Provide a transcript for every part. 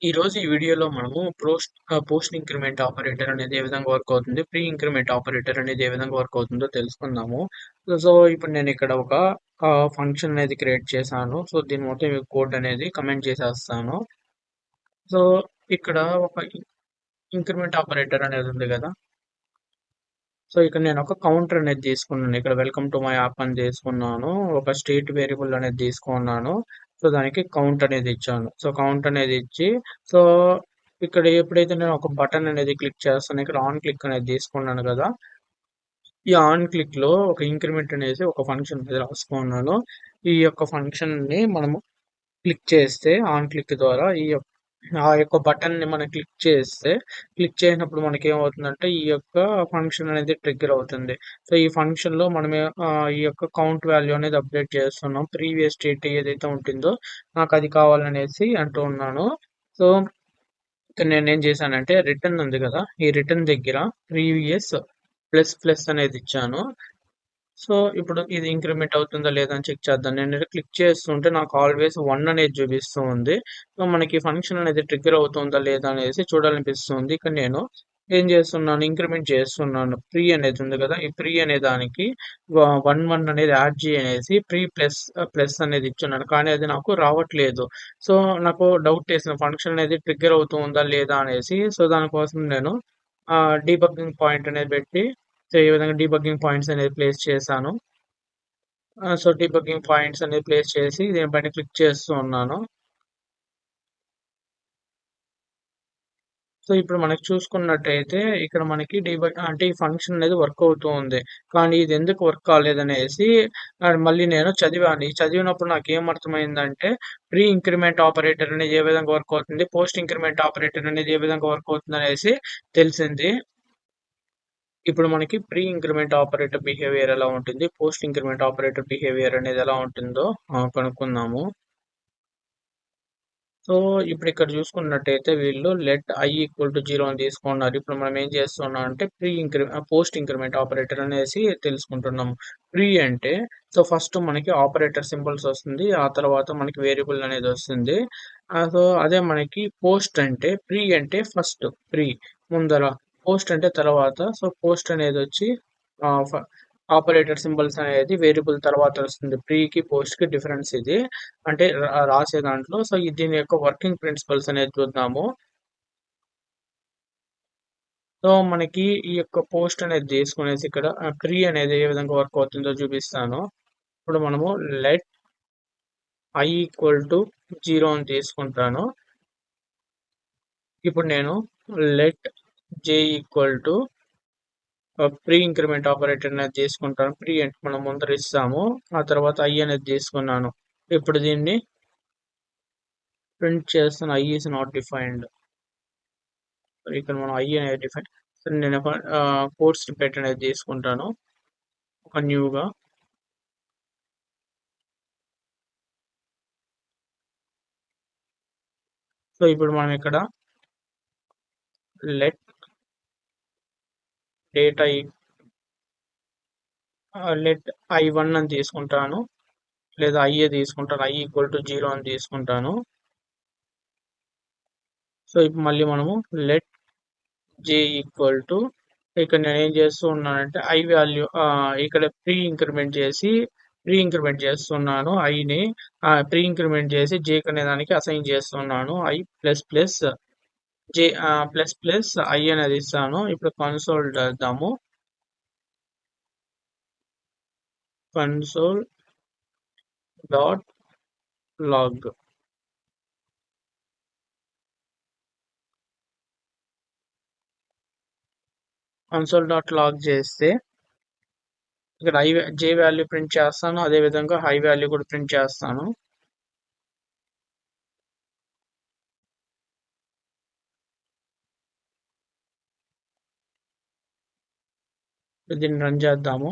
ఈరోజు ఈ వీడియోలో మనము పోస్ట్ ఇంక్రిమెంట్ ఆపరేటర్ అనేది ఏ విధంగా వర్క్ అవుతుంది, ప్రీ ఇంక్రిమెంట్ ఆపరేటర్ అనేది ఏ విధంగా వర్క్ అవుతుందో తెలుసుకుందాము. సో ఇప్పుడు నేను ఇక్కడ ఒక ఫంక్షన్ అనేది క్రియేట్ చేశాను. సో దీని మొత్తం కోడ్ అనేది కమెంట్ చేసేస్తాను. సో ఇక్కడ ఒక ఇంక్రిమెంట్ ఆపరేటర్ అనేది ఉంది కదా. సో ఇక్కడ నేను ఒక కౌంటర్ అనేది తీసుకున్నాను. ఇక్కడ వెల్కమ్ టు మై యాప్ అని తీసుకున్నాను. ఒక స్టేట్ వేరియబుల్ అనేది తీసుకున్నాను. సో దానికి కౌంట్ అనేది ఇచ్చాను. సో కౌంట్ అనేది ఇచ్చి సో ఇక్కడ ఎప్పుడైతే నేను ఒక బటన్ అనేది క్లిక్ చేస్తాను, ఇక్కడ ఆన్ క్లిక్ అనేది తీసుకున్నాను కదా. ఈ ఆన్ క్లిక్ లో ఒక ఇంక్రిమెంట్ అనేసి ఒక ఫంక్షన్ అనేది రాసుకున్నాను. ఈ యొక్క ఫంక్షన్ ని మనము క్లిక్ చేస్తే ఆన్ క్లిక్ ద్వారా ఆ యొక్క బటన్ ని మనం క్లిక్ చేసినప్పుడు మనకి ఏమవుతుందంటే ఈ యొక్క ఫంక్షన్ అనేది ట్రిగ్గర్ అవుతుంది. సో ఈ ఫంక్షన్ లో మనం ఈ యొక్క కౌంట్ వాల్యూ అనేది అప్డేట్ చేస్తున్నాం. ప్రీవియస్ స్టేట్ ఏదైతే ఉంటుందో నాకు అది కావాలనేసి అంటూ ఉన్నాను. సో ఇక్కడ నేనేం చేశానంటే రిటర్న్ ఉంది కదా, ఈ రిటర్న్ దగ్గర ప్రీవియస్ ప్లస్ ప్లస్ అనేది ఇచ్చాను. సో ఇప్పుడు ఇది ఇంక్రిమెంట్ అవుతుందా లేదా అని చెక్ చేద్దాం. నేను క్లిక్ చేస్తుంటే నాకు ఆల్వేస్ 1 అనేది చూపిస్తూ ఉంది. సో మనకి ఫంక్షన్ అనేది ట్రిగ్గర్ అవుతుందా లేదా అనేసి చూడాలనిపిస్తుంది. ఇక్కడ నేను ఏం చేస్తున్నాను, ఇంక్రిమెంట్ చేస్తున్నాను. ప్రీ అనేది ఉంది కదా, ఈ ప్రీ అనే దానికి 1 అనేది యాడ్ అనేసి ప్రీ ప్లస్ ప్లస్ అనేది ఇచ్చున్నాను. కానీ అది నాకు రావట్లేదు. సో నాకు డౌట్ వేసిన ఫంక్షన్ అనేది ట్రిగ్గర్ అవుతుందా లేదా అనేసి. సో దానికోసం నేను డీబగ్గింగ్ పాయింట్ అనేది పెట్టి సో ఈ విధంగా డీబగ్గింగ్ పాయింట్స్ అనేది ప్లేస్ చేశాను. సో డీబగ్గింగ్ పాయింట్స్ అనేది ప్లేస్ చేసి దీనిపైన క్లిక్ చేస్తూ ఉన్నాను. సో ఇప్పుడు మనకి చూసుకున్నట్టయితే ఇక్కడ మనకి అంటే ఈ ఫంక్షన్ అనేది వర్క్ అవుతూ ఉంది. కానీ ఇది ఎందుకు వర్క్ కాలేదనేసి మళ్ళీ నేను చదివాను. ఈ చదివినప్పుడు నాకేం అర్థమైందంటే ప్రీ ఇంక్రిమెంట్ ఆపరేటర్ అనేది ఏ విధంగా వర్క్ అవుతుంది, పోస్ట్ ఇంక్రిమెంట్ ఆపరేటర్ అనేది ఏ విధంగా వర్క్ అవుతుంది అనేసి తెలిసింది. ఇప్పుడు మనకి ప్రీ ఇంక్రిమెంట్ ఆపరేటర్ బిహేవియర్ ఎలా ఉంటుంది, పోస్ట్ ఇంక్రిమెంట్ ఆపరేటర్ బిహేవియర్ అనేది ఎలా ఉంటుందో కనుక్కుందాము. సో ఇప్పుడు ఇక్కడ చూసుకున్నట్టయితే వీళ్ళు లెట్ ఐ ఈక్వల్ టు 0 అని తీసుకున్నారు. ఇప్పుడు మనం ఏం చేస్తున్నాం అంటే పోస్ట్ ఇంక్రిమెంట్ ఆపరేటర్ అనేసి తెలుసుకుంటున్నాము. ప్రీ అంటే సో ఫస్ట్ మనకి ఆపరేటర్ సింబల్స్ వస్తుంది, ఆ తర్వాత మనకి వేరియబుల్ అనేది వస్తుంది. సో అదే మనకి పోస్ట్ అంటే ప్రీ అంటే ఫస్ట్ ప్రీ ముందర, పోస్ట్ అంటే తర్వాత. సో పోస్ట్ అనేది వచ్చి ఆపరేటర్ సింబల్స్ అనేది వేరియబుల్ తర్వాత వస్తుంది. ప్రీకి పోస్ట్కి డిఫరెన్స్ ఇది, అంటే రాసే దాంట్లో. సో దీని యొక్క వర్కింగ్ ప్రిన్సిపల్స్ అనేది చూద్దాము. సో మనకి ఈ యొక్క పోస్ట్ అనేది తీసుకునేసి ఇక్కడ ప్రీ అనేది ఏ విధంగా వర్క్ అవుతుందో చూపిస్తాను. ఇప్పుడు మనము లెట్ ఐ ఈక్వల్ టు 0 అని తీసుకుంటాను. ఇప్పుడు నేను let J equal to pre increment operator అనేది తీసుకుంటాను. ప్రీ అంటే మనం ముందర ఇస్తాము, ఆ తర్వాత ఐ అనేది తీసుకున్నాను. ఇప్పుడు దీన్ని ప్రింట్ చేస్తాను. I is not defined. ఇక్కడ మనం ఐ అనేది డిఫైన్. నేను ఒక కోర్స్ రిపీట్ అనేది తీసుకుంటాను ఒక న్యూగా. సో ఇప్పుడు మనం ఇక్కడ లెట్ డేటా లెట్ ఐ1 అని తీసుకుంటాను, లేదా ఐఏ తీసుకుంటాను. ఐ ఈక్వల్ టు 0 అని తీసుకుంటాను. సో ఇప్పుడు మళ్ళీ మనము లెట్ జే ఈక్వల్ టు, ఇక్కడ నేను ఏం చేస్తూ ఉన్నానంటే ఐ వాల్యూ ఇక్కడ ప్రీ ఇంక్రిమెంట్ చేస్తున్నాను. ఐని ప్రీ ఇంక్రిమెంట్ చేసి జేక్ అనే దానికి అసైన్ చేస్తున్నాను. I plus plus J plus plus I అనేది ఇస్తాను. ఇప్పుడు కన్సోల్ చేద్దాము. Console dot log. Console dot log చేస్తే ఇక్కడ జే వాల్యూ ప్రింట్ చేస్తాను, అదే విధంగా హై వాల్యూ కూడా ప్రింట్ చేస్తాను. దీన్ని రన్ చేద్దాము.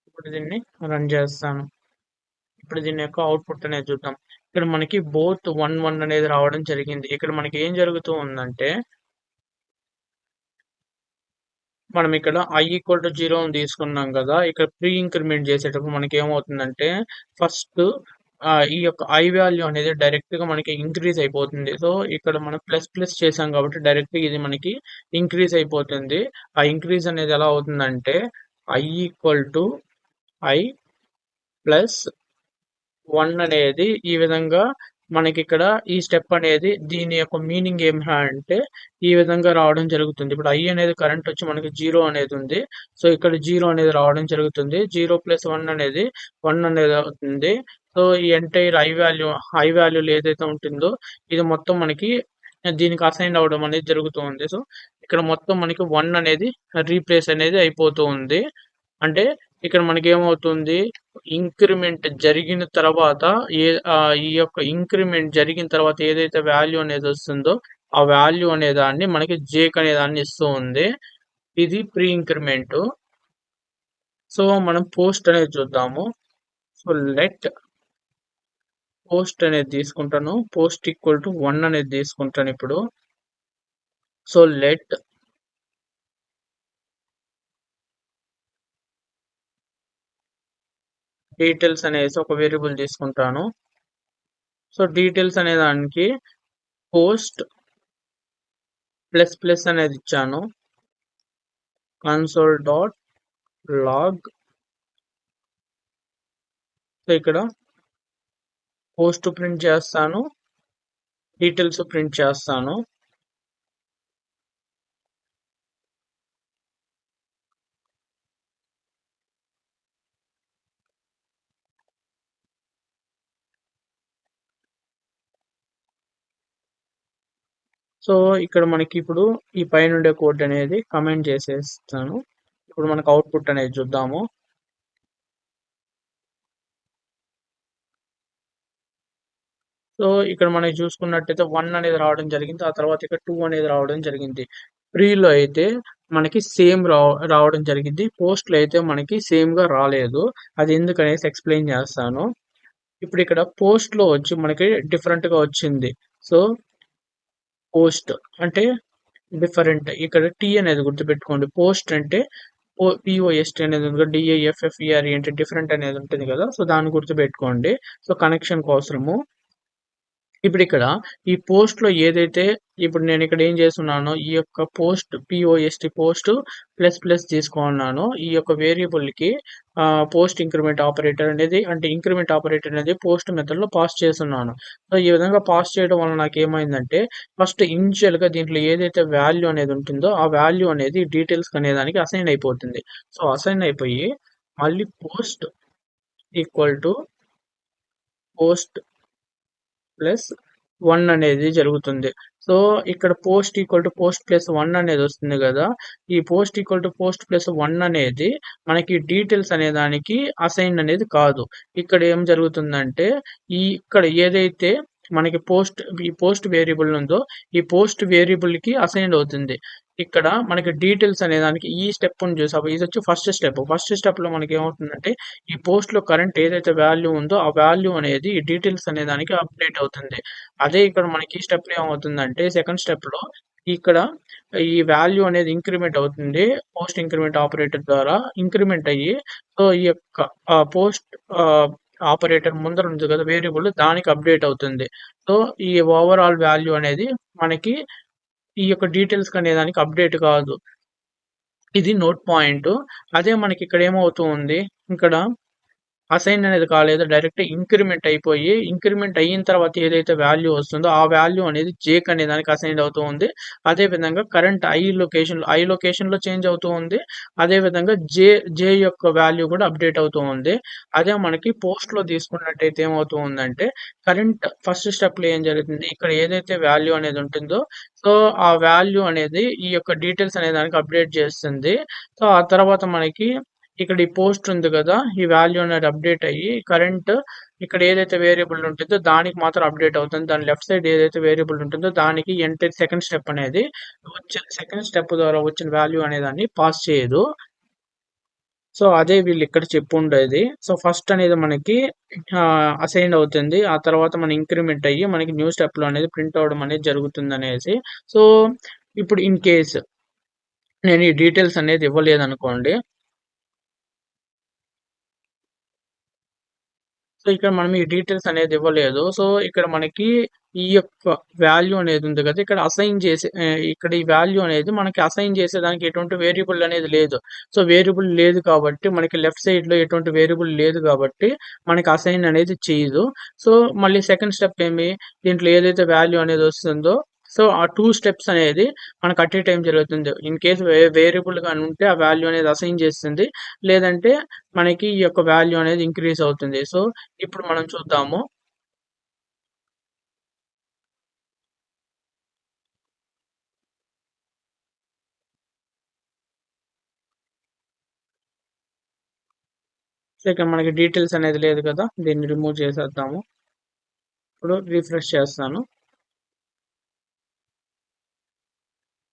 ఇప్పుడు దీన్ని రన్ చేస్తాను. ఇప్పుడు దీని యొక్క అవుట్పుట్ అనేది చూద్దాం. ఇక్కడ మనకి బోత్ 1 అనేది రావడం జరిగింది. ఇక్కడ మనకి ఏం జరుగుతూ ఉందంటే మనం ఇక్కడ i = 0 అని తీసుకున్నాం కదా! ఇక్కడ ప్రీ ఇంక్రిమెంట్ చేసేటప్పుడు మనకేమవుతుందంటే ఫస్ట్ ఈ యొక్క i వాల్యూ అనేది డైరెక్ట్‌గా మనకి ఇంక్రీజ్ అయిపోతుంది. సో, ఇక్కడ మనం ప్లస్ చేసాం కాబట్టి డైరెక్ట్‌గా ఇది మనకి ఇంక్రీజ్ అయిపోతుంది. ఆ ఇంక్రీజ్ అనేది ఎలా అవుతుందంటే i = i ప్లస్ 1 అనేది ఈ విధంగా మనకిక్కడ ఈ స్టెప్ అనేది దీని యొక్క మీనింగ్ ఏమిరా అంటే ఈ విధంగా రావడం జరుగుతుంది. ఇప్పుడు i అనేది కరెంట్ వచ్చి మనకి 0 అనేది ఉంది. సో, ఇక్కడ 0 అనేది రావడం జరుగుతుంది. 0 + 1 అనేది 1 అనేది అవుతుంది. సో, ఈ ఎంటైర్ ఐ వాల్యూలు ఏదైతే ఉంటుందో ఇది మొత్తం మనకి దీనికి అసైన్ అవ్వడం అనేది జరుగుతూ ఉంది. సో, ఇక్కడ మొత్తం మనకి 1 అనేది రీప్లేస్ అనేది అయిపోతూ ఉంది. అంటే ఇక్కడ మనకేమవుతుంది ఇంక్రిమెంట్ జరిగిన తర్వాత ఈ యొక్క ఇంక్రిమెంట్ జరిగిన తర్వాత ఏదైతే వాల్యూ అనేది వస్తుందో ఆ వాల్యూ అనే దాన్ని మనకి జేక్ అనే దాన్ని ఇస్తూ ఉంది. ఇది ప్రీ ఇంక్రిమెంట్. సో, మనం పోస్ట్ అనేది చూద్దాము. సో, లెట్ పోస్ట్ అనేది తీసుకుంటాను. పోస్ట్ = 1 అనేది తీసుకుంటాను ఇప్పుడు. సో, లెట్ డీటెయిల్స్ అనేసి ఒక వేరియబుల్ తీసుకుంటాను. సో, డీటెయిల్స్ అనే దానికి పోస్ట్ ప్లస్ అనేది ఇచ్చాను. console.log సో, ఇక్కడ పోస్ట్ ప్రింట్ చేస్తాను. డీటెయిల్స్ ప్రింట్ చేస్తాను. సో, ఇక్కడ మనకి ఇప్పుడు ఈ పైనుండే కోడ్ అనేది కామెంట్ చేసేస్తాను. ఇప్పుడు మనకు అవుట్‌పుట్ అనేది చూద్దాము. సో, ఇక్కడ మనకి చూసుకున్నట్టయితే 1 అనేది రావడం జరిగింది. ఆ తర్వాత ఇక్కడ 2 అనేది రావడం జరిగింది. ప్రీలో అయితే మనకి సేమ్ రావడం జరిగింది. పోస్ట్‌లో అయితే మనకి సేమ్‌గా రాలేదు. అది ఎందుకనేసి ఎక్స్‌ప్లెయిన్ చేస్తాను. ఇప్పుడు ఇక్కడ పోస్ట్‌లో వచ్చి మనకి డిఫరెంట్‌గా వచ్చింది. సో, పోస్ట్ అంటే డిఫరెంట్. ఇక్కడ టీ అనేది గుర్తుపెట్టుకోండి. పోస్ట్ అంటే POST అనేది ఉంది కదా! DIFFERE అంటే డిఫరెంట్ అనేది ఉంటుంది కదా! సో, దాన్ని గుర్తుపెట్టుకోండి. సో, కనెక్షన్ కోసము ఇప్పుడిక్కడ ఈ పోస్ట్‌లో ఏదైతే ఇప్పుడు నేనిక్కడ ఏం చేసున్నానో ఈ యొక్క పోస్ట్ ప్లస్ తీసుకున్నానో ఈ యొక్క వేరియబుల్‌కి పోస్ట్ ఇంక్రిమెంట్ ఆపరేటర్ అనేది అంటే ఇంక్రిమెంట్ ఆపరేటర్ అనేది పోస్ట్ మెథడ్‌లో పాస్ చేసున్నాను. సో, ఈ విధంగా పాస్ చేయడం వల్ల నాకేమైందంటే ఫస్ట్ ఇనిషియల్‌గా దీంట్లో ఏదైతే వాల్యూ అనేది ఉంటుందో ఆ వాల్యూ అనేది డీటెయిల్స్‌కి అనే దానికి అసైన్ అయిపోతుంది. సో, అసైన్ అయిపోయి మళ్ళీ post equal to post plus 1 అనేది జరుగుతుంది. సో, ఇక్కడ పోస్ట్ ప్లస్ 1 అనేది వస్తుంది గదా! ఈ పోస్ట్ ప్లస్ 1 అనేది మనకి డీటెయిల్స్ అనే దానికి అసైన్ అనేది కాదు. ఇక్కడ ఏం జరుగుతుందంటే, ఇక్కడ ఏదైతే మనకి ఈ పోస్ట్ వేరియబుల్ ఉందో, ఈ పోస్ట్ వేరియబుల్‌కి అసైన్ అవుతుంది. ఇక్కడ మనకి డీటెయిల్స్ అనే దానికి ఈ స్టెప్‌ని చూసాము. ఇదొచ్చి ఫస్ట్ స్టెప్. ఫస్ట్ స్టెప్‌లో మనకేమవుతుందంటే, ఈ పోస్ట్‌లో కరెంట్ ఏదైతే వాల్యూ ఉందో, ఆ వాల్యూ అనేది ఈ డీటెయిల్స్ అనే దానికి అప్డేట్ అవుతుంది. అదే ఇక్కడ మనకి ఈ స్టెప్‌లో ఏమవుతుందంటే, సెకండ్ స్టెప్‌లో ఇక్కడ ఈ వాల్యూ అనేది ఇంక్రిమెంట్ అవుతుంది. పోస్ట్ ఇంక్రిమెంట్ ఆపరేటర్ ద్వారా ఇంక్రిమెంట్ అయ్యి, సో, ఈ యొక్క పోస్ట్ ఆపరేటర్ ముందర ఉంది కదా! వేరియబుల్ దానికి అప్డేట్ అవుతుంది. సో, ఈ ఓవరాల్ వాల్యూ అనేది మనకి ఈ యొక్క డీటెయిల్స్‌కి అనే దానికి అప్డేట్ కాదు. ఇది నోట్ పాయింట్. అదే మనకి ఇక్కడ ఏమవుతూ ఉంది, ఇక్కడ అసైన్ అనేది కాలేదు. డైరెక్ట్ ఇంక్రిమెంట్ అయిపోయి, ఇంక్రిమెంట్ అయిన తర్వాత ఏదైతే వాల్యూ వస్తుందో, ఆ వాల్యూ అనేది జేక్ అనే దానికి అసైన్ అవుతూ ఉంది. అదే విధంగా కరెంట్ ఐ లొకేషన్‌లో చేంజ్ అవుతూ ఉంది. అదే విధంగా జే యొక్క వాల్యూ కూడా అప్డేట్ అవుతూ ఉంది. అదే మనకి పోస్ట్‌లో తీసుకున్నట్టయితే ఏమవుతూ ఉందంటే, కరెంట్ ఫస్ట్ స్టెప్‌లో ఏం జరుగుతుంది, ఇక్కడ ఏదైతే వాల్యూ అనేది ఉంటుందో, సో, ఆ వాల్యూ అనేది ఈ యొక్క డీటెయిల్స్ అనే దానికి అప్డేట్ చేస్తుంది. సో, ఆ తర్వాత మనకి ఇక్కడ ఈ పోస్ట్ ఉంది గదా! ఈ వాల్యూ అనేది అప్డేట్ అయ్యి కరెంట్ ఇక్కడ ఏదైతే వేరియబుల్ ఉంటుందో దానికి మాత్రం అప్డేట్ అవుతుంది. దాని లెఫ్ట్ సైడ్ ఏదైతే వేరియబుల్ ఉంటుందో దానికి సెకండ్ స్టెప్ అనేది సెకండ్ స్టెప్ ద్వారా వచ్చిన వాల్యూ అనే దాన్ని పాస్ చేయదు. సో, అదే వీళ్ళిక్కడ చెప్పుండేది. సో, ఫస్ట్ అనేది మనకి అసైన్ అవుతుంది. ఆ తర్వాత మన ఇంక్రిమెంట్ అయ్యి మనకి న్యూ స్టెప్‌లో అనేది ప్రింట్ అవ్వడం అనేది జరుగుతుందనేసి. సో, ఇప్పుడు ఇన్ కేస్ నేను ఈ డీటెయిల్స్ అనేది ఇవ్వలేదనుకోండి. సో, ఇక్కడ మనం ఈ డీటెయిల్స్ అనేది ఇవ్వలేదు. సో, ఇక్కడ మనకి ఈ యొక్క వాల్యూ అనేది ఉంది కదా! ఇక్కడ అసైన్ చేసే ఇక్కడ ఈ వాల్యూ అనేది మనకి అసైన్ చేసేదానికి ఎటువంటి వేరియబుల్ అనేది లేదు. సో, వేరియబుల్ లేదు కాబట్టి మనకి లెఫ్ట్ సైడ్‌లో ఎటువంటి వేరియబుల్ లేదు కాబట్టి మనకి అసైన్ అనేది చేయదు. సో, మళ్ళీ సెకండ్ స్టెప్ దీంట్లో ఏదైతే వాల్యూ అనేది వస్తుందో సో, ఆ 2 స్టెప్స్ అనేది మనకు అట్ ఏ టైమ్ జరుగుతుంది. ఇన్ కేస్ వేరియబుల్ గాని ఉంటే ఆ వాల్యూ అనేది అసైన్ చేస్తుంది. లేదంటే మనకి ఈ యొక్క వాల్యూ అనేది ఇంక్రీజ్ అవుతుంది. సో, ఇప్పుడు మనం చూద్దాము. సో, ఇక్కడ మనకి డీటెయిల్స్ అనేది లేదు కదా! దీన్ని రిమూవ్ చేసేద్దాము. ఇప్పుడు రిఫ్రెష్ చేస్తాను.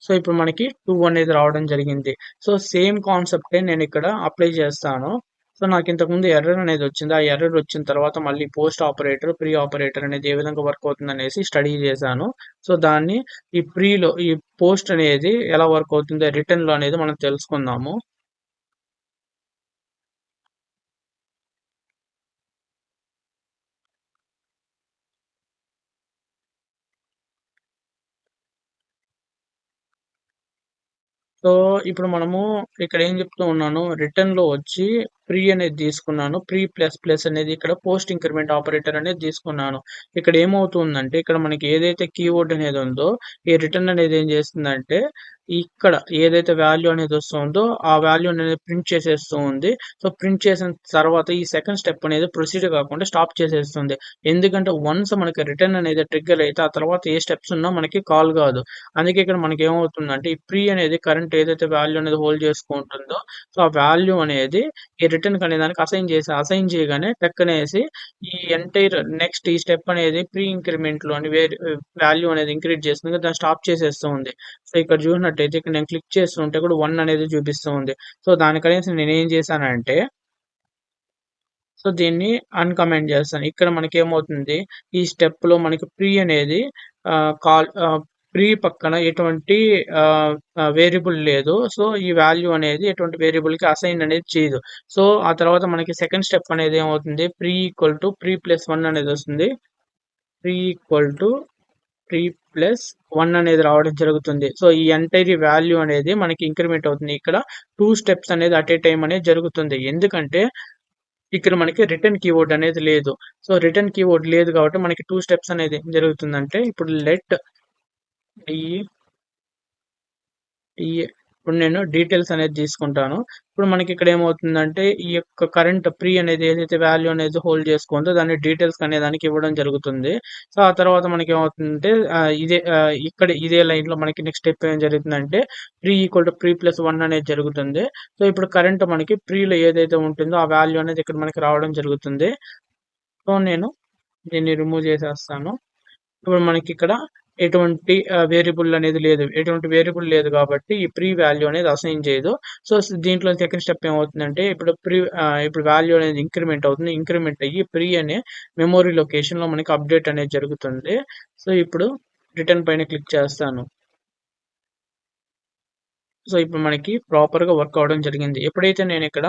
సో, ఇప్పుడు మనకి 2 అనేది రావడం జరిగింది. సో, సేమ్ కాన్సెప్టే నేనిక్కడ అప్లై చేస్తాను. సో, నాకింతకుముందు ఎర్రర్ అనేది వచ్చింది. ఆ ఎర్రర్ వచ్చిన తర్వాత మళ్ళీ పోస్ట్ ఆపరేటర్, ప్రీ ఆపరేటర్ అనేది ఏ విధంగా వర్క్ అవుతుందనేసి స్టడీ చేశాను. సో, దాన్ని ఈ పోస్ట్ అనేది ఎలా వర్క్ అవుతుందో రిటర్న్‌లో అనేది మనం తెలుసుకుందాము. సో, ఇప్పుడు మనము ఇక్కడ ఏం చెప్తూ ఉన్నాను, రిటర్న్‌లో వచ్చి ప్రీ అనేది తీసుకున్నాను. ప్రీ ప్లస్ ప్లస్ అనేది ఇక్కడ పోస్ట్ ఇంక్రిమెంట్ ఆపరేటర్ అనేది తీసుకున్నాను. ఇక్కడ ఏమవుతుందంటే, ఇక్కడ మనకి ఏదైతే కీవర్డ్ అనేది ఉందో, ఈ రిటర్న్ అనేది ఏం చేస్తుందంటే, ఇక్కడ ఏదైతే వాల్యూ అనేది వస్తుందో, ఆ వాల్యూ అనేది ప్రింట్ చేసేస్తూ ఉంది. సో, ప్రింట్ చేసిన తర్వాత ఈ సెకండ్ స్టెప్ అనేది ప్రొసీడ్ కాకుండా స్టాప్ చేసేస్తుంది. ఎందుకంటే, వన్స్ మనకి రిటర్న్ అనేది ట్రిగ్గర్ అయితే, ఆ తర్వాత ఏ స్టెప్స్ ఉన్నా మనకి కాల్ కాదు. అందుకే ఇక్కడ మనకేమవుతుందంటే, ఈ ప్రీ అనేది కరెంట్ ఏదైతే వాల్యూ అనేది హోల్డ్ చేసుకుంటుందో, సో, ఆ వాల్యూ అనేది ఈ రిటర్న్‌కి అనే దానికి అసైన్ చేయగానే టక్కనేసి ఈ ఎంటైర్ నెక్స్ట్ ఈ స్టెప్ అనేది ప్రీ ఇంక్రిమెంట్‌లోని వాల్యూ అనేది ఇంక్రీజ్ చేస్తుంది. దాన్ని స్టాప్ చేసేస్తూ ఉంది. సో, ఇక్కడ చూసినట్టయితే ఇక్కడ నేను క్లిక్ చేస్తుంటే కూడా 1 అనేది చూపిస్తూ ఉంది. సో, దానికనేసి నేనేం చేశానంటే సో, దీన్ని అన్‌కమెంట్ జేస్తాను. ఇక్కడ మనకేమవుతుంది, ఈ స్టెప్‌లో మనకి ప్రీ అనేది ఆహ్, కాల్ ఆహ్, ప్రీ పక్కన ఎటువంటి ఆహ్, ఆహ్, వేరియబుల్ లేదు. సో, ఈ వాల్యూ అనేది ఎటువంటి వేరియబుల్‌కి అసైన్ అనేది చేయదు. సో, ఆ తర్వాత మనకి సెకండ్ స్టెప్ అనేది ఏమవుతుంది, ప్రీ ఈక్వల్ టు ప్రీ ప్లస్ 1 అనేదొస్తుంది. ప్రీ ఈక్వల్ టు ప్రీ ప్లస్ 1 అనేది రావడం జరుగుతుంది. సో, ఈ ఎంటైర్ వాల్యూ అనేది మనకి ఇంక్రిమెంట్ అవుతుంది. ఇక్కడ 2 స్టెప్స్ అనేది అట్ ఏ టైమ్ అనేది జరుగుతుంది. ఎందుకంటే ఇక్కడ మనకి రిటర్న్ కీవర్డ్ అనేది లేదు. సో, రిటర్న్ కీవర్డ్ లేదు కాబట్టి మనకి 2 స్టెప్స్ అనేది ఏం జరుగుతుందంటే ఇప్పుడు లెట్ డి ఈ ఇప్పుడు నేను డీటెయిల్స్ అనేది తీసుకుంటాను. ఇప్పుడు మనకి ఇక్కడ ఏమవుతుందంటే ఈ యొక్క కరెంట్ ప్రీ అనేది ఏదైతే వాల్యూ అనేది హోల్డ్ చేసుకుందో దాన్ని డీటెయిల్స్ అనే దానికి ఇవ్వడం జరుగుతుంది. సో, ఆ తర్వాత మనకేమవుతుందంటే ఇక్కడ ఇదే లైన్‌లో మనకి నెక్స్ట్ స్టెప్ ఏం జరుగుతుందంటే ప్రీ ఈక్వల్ టు ప్రీ ప్లస్ 1 అనేది జరుగుతుంది. సో, ఇప్పుడు కరెంట్ మనకి ప్రీలో ఏదైతే ఉంటుందో ఆ వాల్యూ అనేది ఇక్కడ మనకి రావడం జరుగుతుంది. సో, నేను దీన్ని రిమూవ్ చేసేస్తాను. ఇప్పుడు మనకిక్కడ ఎటువంటి వేరియబుల్ అనేది లేదు. ఎటువంటి వేరియబుల్ లేదు కాబట్టి ఈ ప్రీ వాల్యూ అనేది అసైన్ చేయదు. సో, దీంట్లో సెకండ్ స్టెప్ ఏమవుతుందంటే ఇప్పుడు వాల్యూ అనేది ఇంక్రిమెంట్ అవుతుంది. ఇంక్రిమెంట్ అయ్యి ప్రీ అనే మెమరీ లొకేషన్‌లో మనకి అప్డేట్ అనేది జరుగుతుంది. సో, ఇప్పుడు రిటర్న్ పైన క్లిక్ చేస్తాను. సో, ఇప్పుడు మనకి ప్రాపర్‌గా వర్క్ అవ్వడం జరిగింది. ఎప్పుడైతే నేనిక్కడ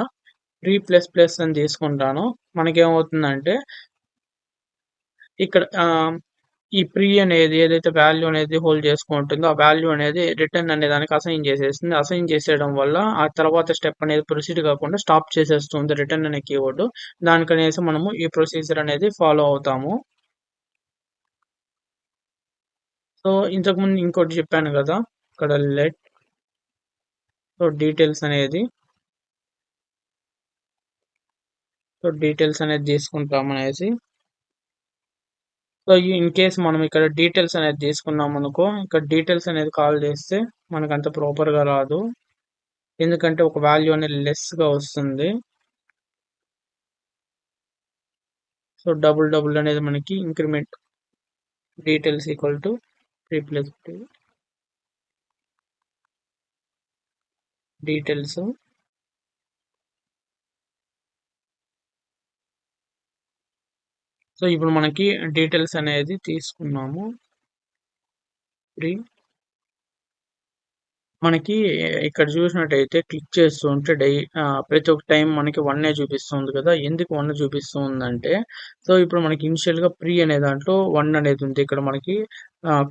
ప్రీ ప్లస్ ప్లస్ అని తీసుకుంటానో మనకేమవుతుందంటే ఇక్కడ ఈ ప్రీ అనేది ఏదైతే వాల్యూ అనేది హోల్డ్ చేసుకుంటుందో, ఆ వాల్యూ అనేది రిటర్న్ అనే దానికి అసైన్ చేసేస్తుంది. అసైన్ చేసేయడం వల్ల ఆ తర్వాత స్టెప్ అనేది ప్రొసీడ్ కాకుండా స్టాప్ చేసేస్తుంది రిటర్న్ అనే కీవర్డ్. దానికనేసి మనము ఈ ప్రొసీజర్ అనేది ఫాలో అవుతాము. సో, ఇంతకుముందు ఇంకోటి చెప్పాను గదా! ఇక్కడ లెట్ డీటెయిల్స్ అనేది డీటెయిల్స్ అనేది తీసుకుంటామనేసి సో, ఇన్ కేస్ మనం ఇక్కడ డీటెయిల్స్ అనేది తీసుకున్నామనుకో, ఇక్కడ డీటెయిల్స్ అనేది కాల్ చేస్తే మనకంత ప్రాపర్‌గా రాదు. ఎందుకంటే ఒక వాల్యూ అనేది లెస్‌గా వస్తుంది. సో, డబుల్ డబుల్ అనేది మనకి increment details equal to 3 plus 2 details. So, ఇప్పుడు మనకి డీటెయిల్స్ అనేది తీసుకున్నాము. 3 మనకి ఇక్కడ చూసినట్టయితే క్లిక్ చేస్తూ ఉంటే ప్రతి ఒక్క టైం మనకి 1 చూపిస్తుంది కదా! ఎందుకు 1 చూపిస్తూ ఉందంటే, సో, ఇప్పుడు మనకి ఇనిషియల్‌గా ప్రీ అనే దాంట్లో 1 అనేది ఉంది. ఇక్కడ మనకి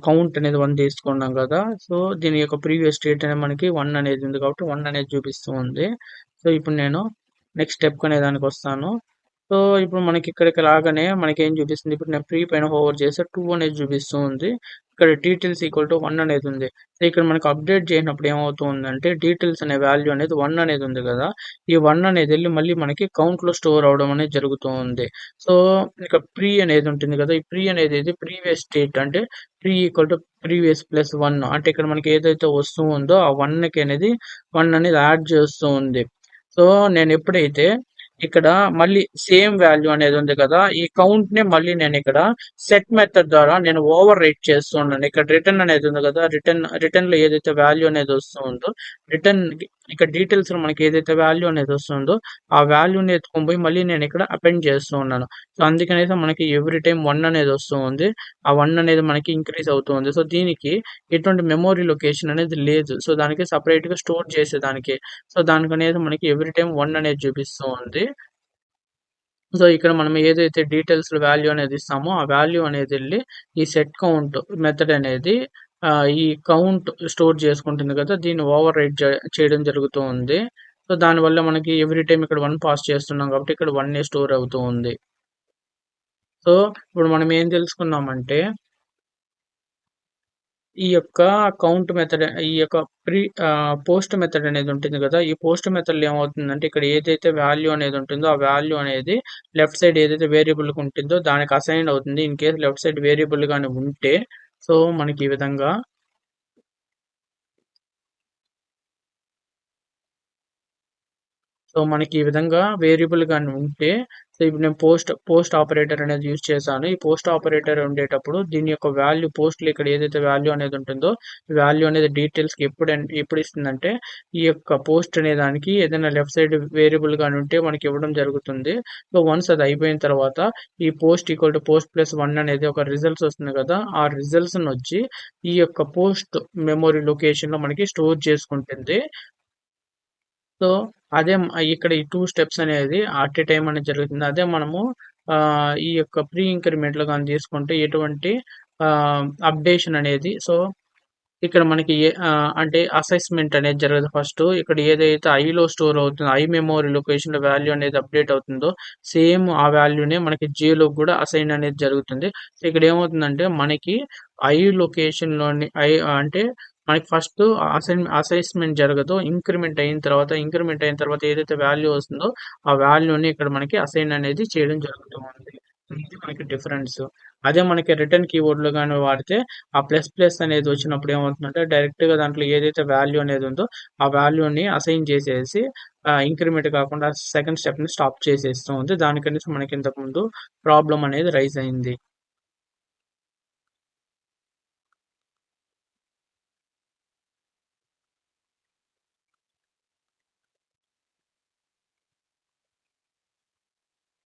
కౌంట్ అనేది 1 తీసుకున్నాం కదా! సో, దీని యొక్క ప్రీవియస్ స్టేట్ అనేది మనకి 1 అనేది ఉంది కాబట్టి 1 అనేది చూపిస్తూ ఉంది. సో, ఇప్పుడు నేను నెక్స్ట్ స్టెప్ అనే దానికొస్తాను. సో, ఇప్పుడు మనకి ఇక్కడికి రాగానే మనకేం చూపిస్తుంది, ఇప్పుడు నేను ప్రీ పైన హోవర్ చేస్తే 2 అనేది చూపిస్తూ ఉంది. ఇక్కడ డీటెయిల్స్ ఈక్వల్ టు 1 అనేది ఉంది. సో, ఇక్కడ మనకు అప్డేట్ చేసినప్పుడు ఏమవుతూ ఉందంటే, డీటెయిల్స్ అనే వాల్యూ అనేది 1 అనేది ఉంది గదా! ఈ 1 అనేదెళ్లి మళ్ళీ మనకి కౌంట్‌లో స్టోర్ అవ్వడం అనేది జరుగుతూ ఉంది. సో, ఇక ప్రీ అనేది ఉంటుంది గదా! ఈ ప్రీ అనేది ప్రీవియస్ స్టేట్ అంటే pre equal to previous plus 1 అంటే ఇక్కడ మనకి ఏదైతే వస్తువు ఉందో ఆ 1కి అనేది 1 అనేది యాడ్ చేస్తూ ఉంది. సో, నేనెప్పుడైతే ఇక్కడ మళ్ళీ సేమ్ వాల్యూ అనేది ఉంది కదా! ఈ కౌంట్‌ని మళ్ళీ నేనిక్కడ సెట్ మెథడ్ ద్వారా నేను ఓవర్ రైట్ చేస్తూ ఉన్నాను. ఇక్కడ రిటర్న్ అనేది ఉంది కదా! రిటర్న్‌లో ఏదైతే వాల్యూ అనేది వస్తూ ఉందో రిటర్న్‌కి ఇక్కడ డీటెయిల్స్‌లో మనకి ఏదైతే వాల్యూ అనేది వస్తుందో ఆ వాల్యూని ఎత్తుకొని పోయి మళ్ళీ నేనిక్కడ అపెండ్ చేస్తూ ఉన్నాను. సో, అందుకనేసి మనకి ఎవ్రీ టైమ్ 1 అనేది వస్తూ ఉంది. ఆ 1 అనేది మనకి ఇంక్రీజ్ అవుతూ ఉంది. సో, దీనికి ఎటువంటి మెమరీ లొకేషన్ అనేది లేదు. సో, దానికి సెపరేట్‌గా స్టోర్ చేసేదానికి. సో, దానికనేది మనకి ఎవ్రీ టైమ్ 1 అనేది చూపిస్తూ ఉంది. సో, ఇక్కడ మనం ఏదైతే డీటెయిల్స్‌లో వాల్యూ అనేది ఇస్తామో, ఆ వాల్యూ అనేదెళ్లి ఈ సెట్ కౌంట్ మెథడ్ అనేది ఈ కౌంట్ స్టోర్ చేసుకుంటుంది కదా! దీన్ని ఓవర్ రైట్ చేయడం జరుగుతూ ఉంది. సో, దానివల్ల మనకి ఎవ్రీ టైమ్ ఇక్కడ 1 పాస్ చేస్తున్నాం కాబట్టి ఇక్కడ 1 స్టోర్ అవుతూ ఉంది. సో, ఇప్పుడు మనం ఏం తెలుసుకున్నామంటే ఈ యొక్క కౌంట్ మెథడ్ ఈ యొక్క పోస్ట్ మెథడ్ అనేది ఉంటుంది గదా! ఈ పోస్ట్ మెథడ్‌లో ఏమవుతుందంటే ఇక్కడ ఏదైతే వాల్యూ అనేది ఉంటుందో, ఆ వాల్యూ అనేది లెఫ్ట్ సైడ్ ఏదైతే వేరియబుల్‌కి ఉంటుందో దానికి అసైన్ అవుతుంది. In case left side variable గాని ఉంటే సో, మనకి ఈ విధంగా సో, మనకి ఈ విధంగా వేరియబుల్ గాని ఉంటే, సో, ఇప్పుడు నేను పోస్ట్ ఆపరేటర్ అనేది యూజ్ చేశాను. ఈ పోస్ట్ ఆపరేటర్ ఉండేటప్పుడు దీని యొక్క వాల్యూ పోస్ట్‌లో ఇక్కడ ఏదైతే వాల్యూ అనేది ఉంటుందో, వాల్యూ అనేది డీటెయిల్స్‌కి ఎప్పుడు ఇస్తుందంటే, ఈ యొక్క పోస్ట్ అనే దానికి ఏదైనా లెఫ్ట్ సైడ్ వేరియబుల్ గాని ఉంటే మనకి ఇవ్వడం జరుగుతుంది. సో, వన్స్ అది అయిపోయిన తర్వాత ఈ post equal to post plus 1 అనేది ఒక రిజల్ట్స్ వస్తుంది కదా! ఆ రిజల్ట్స్‌నొచ్చి ఈ యొక్క పోస్ట్ మెమరీ లొకేషన్‌లో మనకి స్టోర్ చేసుకుంటుంది. సో, ఇక్కడ ఈ 2 స్టెప్స్ అనేది అట్ ఎ టైమ్ అనేది జరుగుతుంది. అదే మనము ఈ యొక్క ప్రీ ఇంక్రిమెంట్‌లో గాని తీసుకుంటే ఎటువంటి అప్డేషన్ అనేది సో, ఇక్కడ మనకి అంటే అసెస్‌మెంట్ అనేది జరగదు ఫస్టు. ఇక్కడ ఏదైతే ఐలో స్టోర్ అవుతుందో, ఐ మెమరీ లొకేషన్‌లో వాల్యూ అనేది అప్డేట్ అవుతుందో, సేమ్ ఆ వాల్యూనే మనకి జేలోకి గూడా అసైన్ అనేది జరుగుతుంది. సో, ఇక్కడ ఏమవుతుందంటే మనకి ఐ లొకేషన్‌లోని అంటే మనకి ఫస్టు అసెస్‌మెంట్ జరగదు. ఇంక్రిమెంట్ అయిన తర్వాత ఏదైతే వాల్యూ వస్తుందో, ఆ వాల్యూని ఇక్కడ మనకి అసైన్ అనేది చేయడం జరుగుతూ ఉంది. ఇది మనకి డిఫరెన్స్. అదే మనకి రిటర్న్ కీవర్డ్‌లో గాని వాడితే ఆ ప్లస్ ప్లస్ అనేది వచ్చినప్పుడు ఏమవుతుందంటే డైరెక్ట్‌గా దాంట్లో ఏదైతే వాల్యూ అనేది ఉందో ఆ వాల్యూని అసైన్ చేసేసి ఇంక్రిమెంట్ కాకుండా సెకండ్ స్టెప్‌ని స్టాప్ చేసేస్తూ ఉంది. దానికనేసి మనకి ఇంతకుముందు ప్రాబ్లమ్ అనేది రైజ్ అయింది.